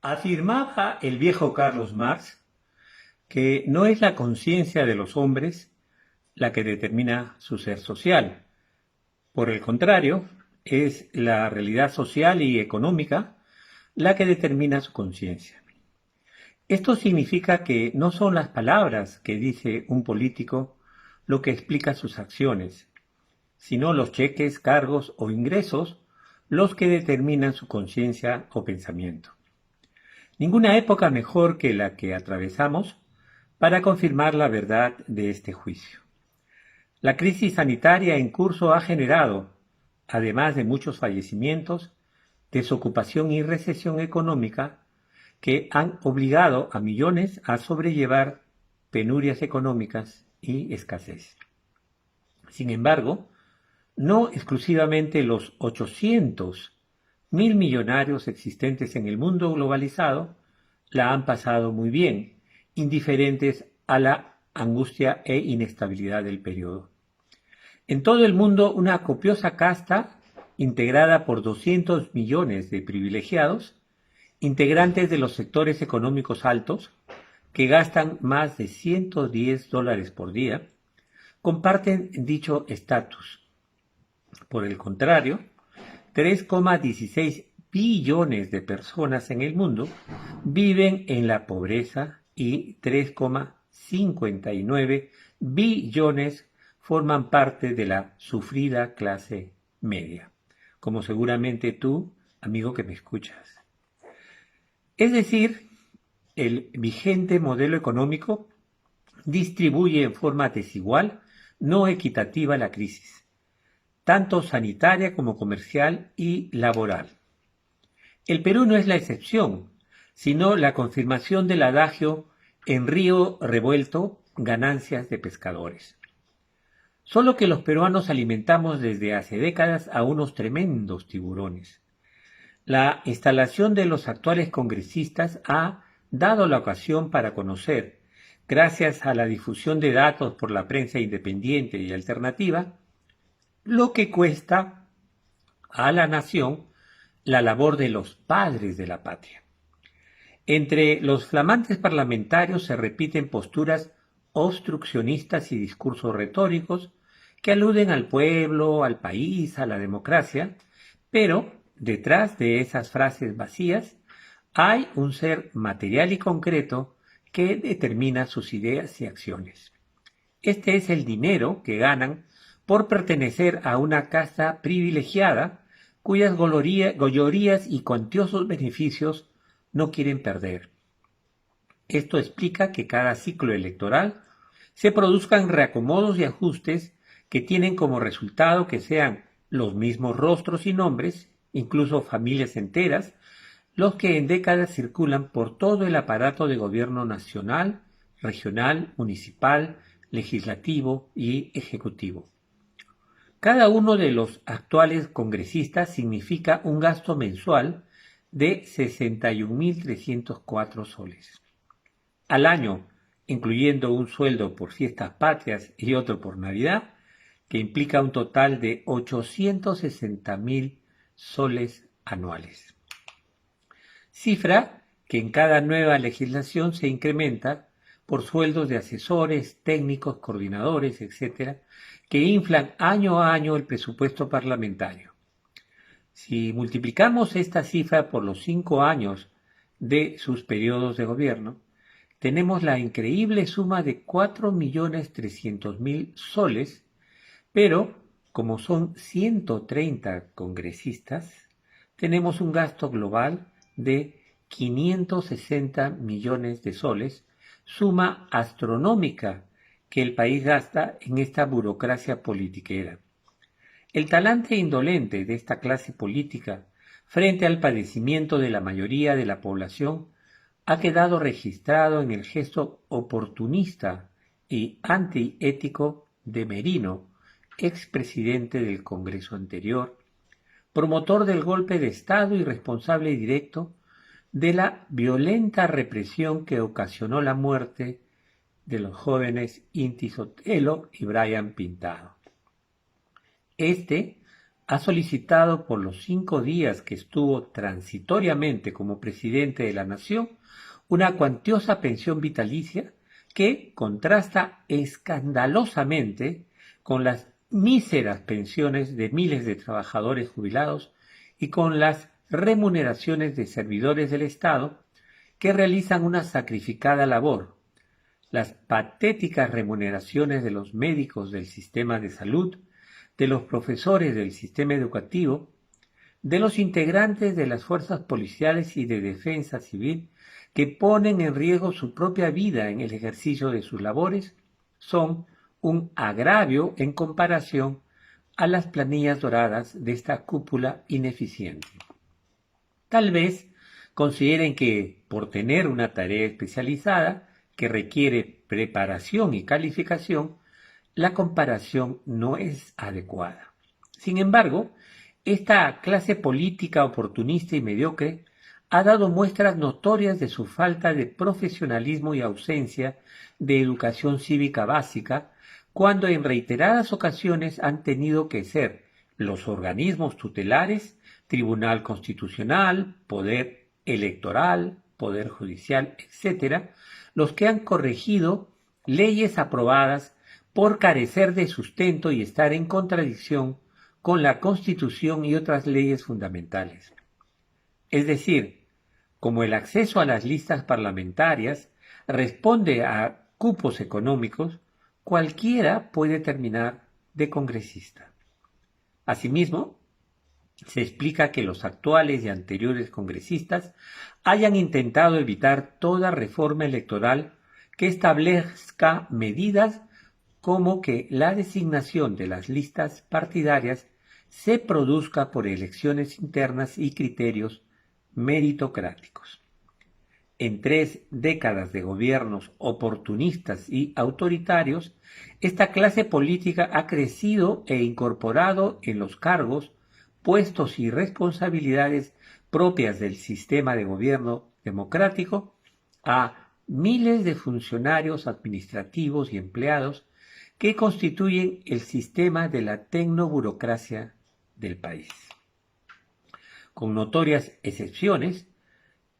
Afirmaba el viejo Carlos Marx que no es la conciencia de los hombres la que determina su ser social. Por el contrario, es la realidad social y económica la que determina su conciencia. Esto significa que no son las palabras que dice un político lo que explica sus acciones, sino los cheques, cargos o ingresos los que determinan su conciencia o pensamiento. Ninguna época mejor que la que atravesamos para confirmar la verdad de este juicio. La crisis sanitaria en curso ha generado, además de muchos fallecimientos, desocupación y recesión económica que han obligado a millones a sobrellevar penurias económicas y escasez. Sin embargo, no exclusivamente los 800.000 millonarios existentes en el mundo globalizado la han pasado muy bien, indiferentes a la angustia e inestabilidad del periodo. En todo el mundo, una copiosa casta integrada por 200 millones de privilegiados, integrantes de los sectores económicos altos, que gastan más de $110 por día, comparten dicho estatus. Por el contrario, 3,16 billones de personas en el mundo viven en la pobreza y 3,59 billones forman parte de la sufrida clase media, como seguramente tú, amigo que me escuchas. Es decir, el vigente modelo económico distribuye en forma desigual, no equitativa la crisis, tanto sanitaria como comercial y laboral. El Perú no es la excepción, sino la confirmación del adagio en río revuelto, ganancias de pescadores. Solo que los peruanos alimentamos desde hace décadas a unos tremendos tiburones. La instalación de los actuales congresistas ha dado la ocasión para conocer, gracias a la difusión de datos por la prensa independiente y alternativa, lo que cuesta a la nación la labor de los padres de la patria. Entre los flamantes parlamentarios se repiten posturas obstruccionistas y discursos retóricos que aluden al pueblo, al país, a la democracia, pero detrás de esas frases vacías hay un ser material y concreto que determina sus ideas y acciones. Este es el dinero que ganan por pertenecer a una casta privilegiada cuyas gollorías y cuantiosos beneficios no quieren perder. Esto explica que cada ciclo electoral se produzcan reacomodos y ajustes que tienen como resultado que sean los mismos rostros y nombres, incluso familias enteras, los que en décadas circulan por todo el aparato de gobierno nacional, regional, municipal, legislativo y ejecutivo. Cada uno de los actuales congresistas significa un gasto mensual de 61.304 soles. Al año, incluyendo un sueldo por fiestas patrias y otro por Navidad, que implica un total de 860.000 soles anuales. Cifra que en cada nueva legislación se incrementa por sueldos de asesores, técnicos, coordinadores, etc., que inflan año a año el presupuesto parlamentario. Si multiplicamos esta cifra por los 5 años de sus periodos de gobierno, tenemos la increíble suma de 4.300.000 soles, pero como son 130 congresistas, tenemos un gasto global de 560 millones de soles, suma astronómica que el país gasta en esta burocracia politiquera. El talante indolente de esta clase política frente al padecimiento de la mayoría de la población ha quedado registrado en el gesto oportunista y antiético de Merino, expresidente del Congreso anterior, promotor del golpe de Estado y responsable directo de la violenta represión que ocasionó la muerte de los jóvenes Inti Sotelo y Brian Pintado. Este ha solicitado por los 5 días que estuvo transitoriamente como presidente de la nación una cuantiosa pensión vitalicia que contrasta escandalosamente con las míseras pensiones de miles de trabajadores jubilados y con las remuneraciones de servidores del Estado que realizan una sacrificada labor, las patéticas remuneraciones de los médicos del sistema de salud, de los profesores del sistema educativo, de los integrantes de las fuerzas policiales y de defensa civil que ponen en riesgo su propia vida en el ejercicio de sus labores, son un agravio en comparación a las planillas doradas de esta cúpula ineficiente. Tal vez consideren que, por tener una tarea especializada que requiere preparación y calificación, la comparación no es adecuada. Sin embargo, esta clase política oportunista y mediocre ha dado muestras notorias de su falta de profesionalismo y ausencia de educación cívica básica, cuando en reiteradas ocasiones han tenido que ser los organismos tutelares, Tribunal Constitucional, Poder Electoral, Poder Judicial, etc., los que han corregido leyes aprobadas por carecer de sustento y estar en contradicción con la Constitución y otras leyes fundamentales. Es decir, como el acceso a las listas parlamentarias responde a cupos económicos, cualquiera puede terminar de congresista. Asimismo, se explica que los actuales y anteriores congresistas hayan intentado evitar toda reforma electoral que establezca medidas como que la designación de las listas partidarias se produzca por elecciones internas y criterios meritocráticos. En 3 décadas de gobiernos oportunistas y autoritarios, esta clase política ha crecido e incorporado en los cargos, puestos y responsabilidades propias del sistema de gobierno democrático a miles de funcionarios administrativos y empleados que constituyen el sistema de la tecnoburocracia del país. Con notorias excepciones,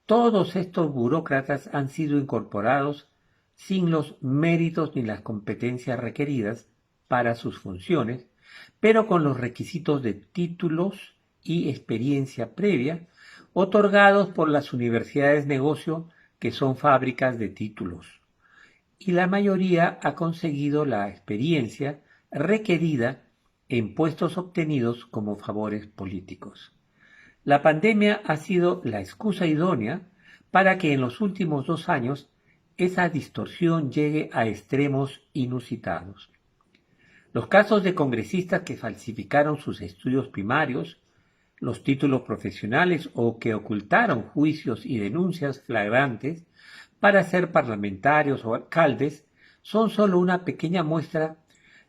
todos estos burócratas han sido incorporados sin los méritos ni las competencias requeridas para sus funciones, pero con los requisitos de títulos y experiencia previa otorgados por las universidades negocio, que son fábricas de títulos, y la mayoría ha conseguido la experiencia requerida en puestos obtenidos como favores políticos. La pandemia ha sido la excusa idónea para que en los últimos 2 años esa distorsión llegue a extremos inusitados. Los casos de congresistas que falsificaron sus estudios primarios, los títulos profesionales o que ocultaron juicios y denuncias flagrantes para ser parlamentarios o alcaldes son solo una pequeña muestra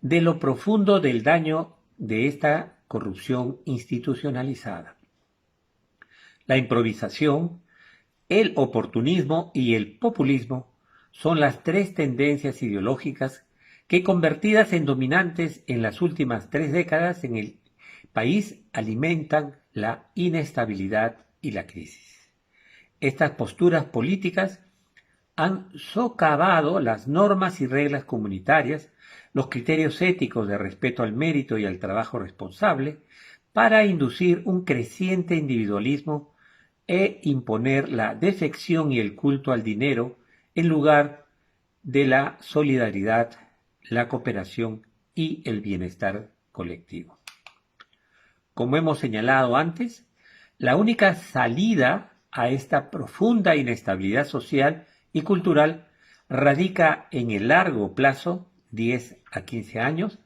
de lo profundo del daño de esta corrupción institucionalizada. La improvisación, el oportunismo y el populismo son las 3 tendencias ideológicas que, convertidas en dominantes en las últimas 3 décadas en el país, alimentan la inestabilidad y la crisis. Estas posturas políticas han socavado las normas y reglas comunitarias, los criterios éticos de respeto al mérito y al trabajo responsable, para inducir un creciente individualismo e imponer la defección y el culto al dinero en lugar de la solidaridad, la cooperación y el bienestar colectivo. Como hemos señalado antes, la única salida a esta profunda inestabilidad social y cultural radica en el largo plazo, 10 a 15 años,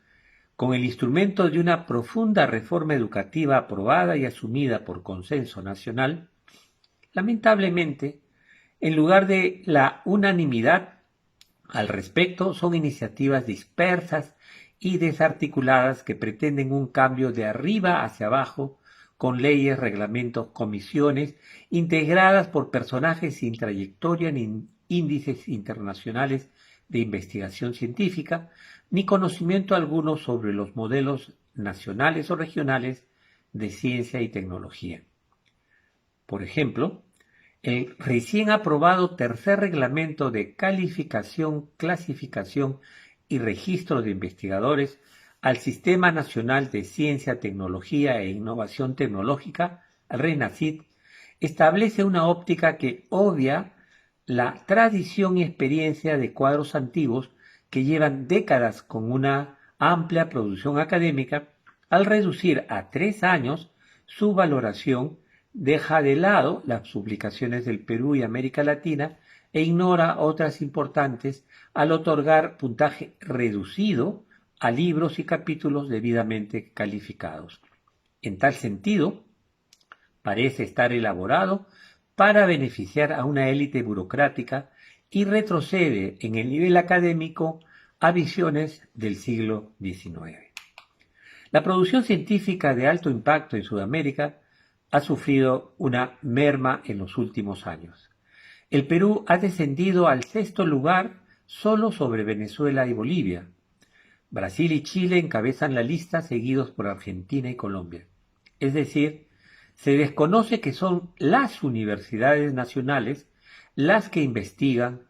con el instrumento de una profunda reforma educativa aprobada y asumida por consenso nacional. Lamentablemente, en lugar de la unanimidad al respecto, son iniciativas dispersas y desarticuladas que pretenden un cambio de arriba hacia abajo con leyes, reglamentos, comisiones, integradas por personajes sin trayectoria ni índices internacionales de investigación científica, ni conocimiento alguno sobre los modelos nacionales o regionales de ciencia y tecnología. Por ejemplo, el recién aprobado tercer reglamento de calificación, clasificación y registro de investigadores al Sistema Nacional de Ciencia, Tecnología e Innovación Tecnológica, RENACIT, establece una óptica que obvia la tradición y experiencia de cuadros antiguos que llevan décadas con una amplia producción académica. Al reducir a 3 años su valoración, deja de lado las publicaciones del Perú y América Latina e ignora otras importantes al otorgar puntaje reducido a libros y capítulos debidamente calificados. En tal sentido, parece estar elaborado para beneficiar a una élite burocrática y retrocede en el nivel académico a visiones del siglo XIX. La producción científica de alto impacto en Sudamérica ha sufrido una merma en los últimos años. El Perú ha descendido al 6º lugar solo sobre Venezuela y Bolivia. Brasil y Chile encabezan la lista, seguidos por Argentina y Colombia. Es decir, se desconoce que son las universidades nacionales las que investigan,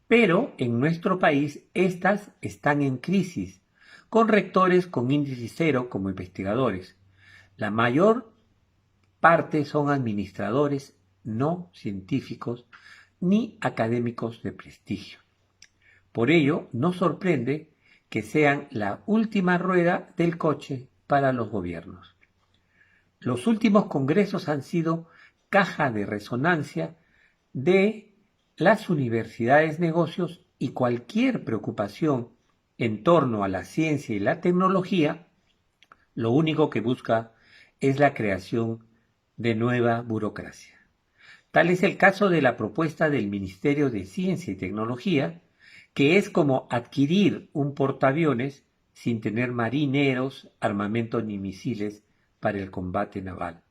pero en nuestro país estas están en crisis, con rectores con índice cero como investigadores. La mayor parte son administradores no científicos ni académicos de prestigio. Por ello, no sorprende que sean la última rueda del coche para los gobiernos. Los últimos congresos han sido caja de resonancia de las universidades, negocios y cualquier preocupación en torno a la ciencia y la tecnología, lo único que busca es la creación de nueva burocracia. Tal es el caso de la propuesta del Ministerio de Ciencia y Tecnología, que es como adquirir un portaaviones sin tener marineros, armamento ni misiles para el combate naval.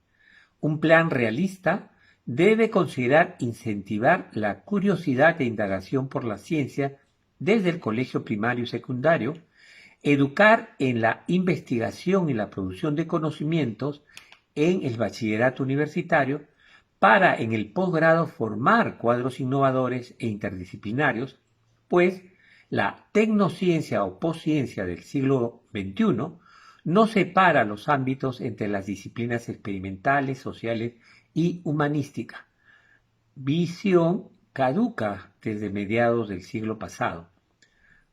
Un plan realista debe considerar incentivar la curiosidad e indagación por la ciencia desde el colegio primario y secundario, educar en la investigación y la producción de conocimientos en el bachillerato universitario, para en el posgrado formar cuadros innovadores e interdisciplinarios, pues la tecnociencia o posciencia del siglo XXI no separa los ámbitos entre las disciplinas experimentales, sociales y humanística, visión caduca desde mediados del siglo pasado.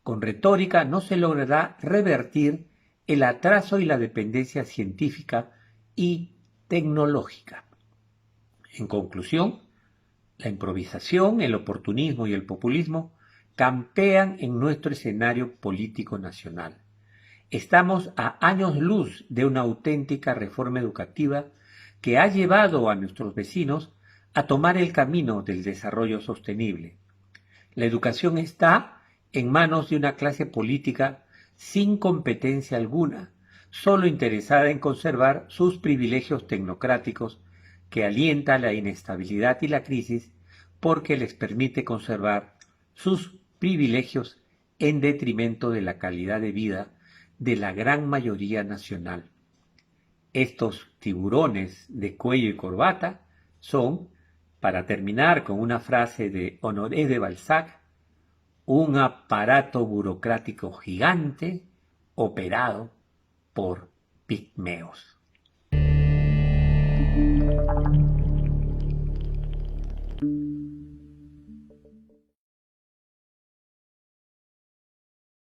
Con retórica no se logrará revertir el atraso y la dependencia científica y tecnológica. En conclusión, la improvisación, el oportunismo y el populismo campean en nuestro escenario político nacional. Estamos a años luz de una auténtica reforma educativa que ha llevado a nuestros vecinos a tomar el camino del desarrollo sostenible. La educación está en manos de una clase política sin competencia alguna, solo interesada en conservar sus privilegios tecnocráticos, que alienta la inestabilidad y la crisis porque les permite conservar sus privilegios en detrimento de la calidad de vida de la gran mayoría nacional. Estos tiburones de cuello y corbata son, para terminar con una frase de Honoré de Balzac, un aparato burocrático gigante operado por pigmeos.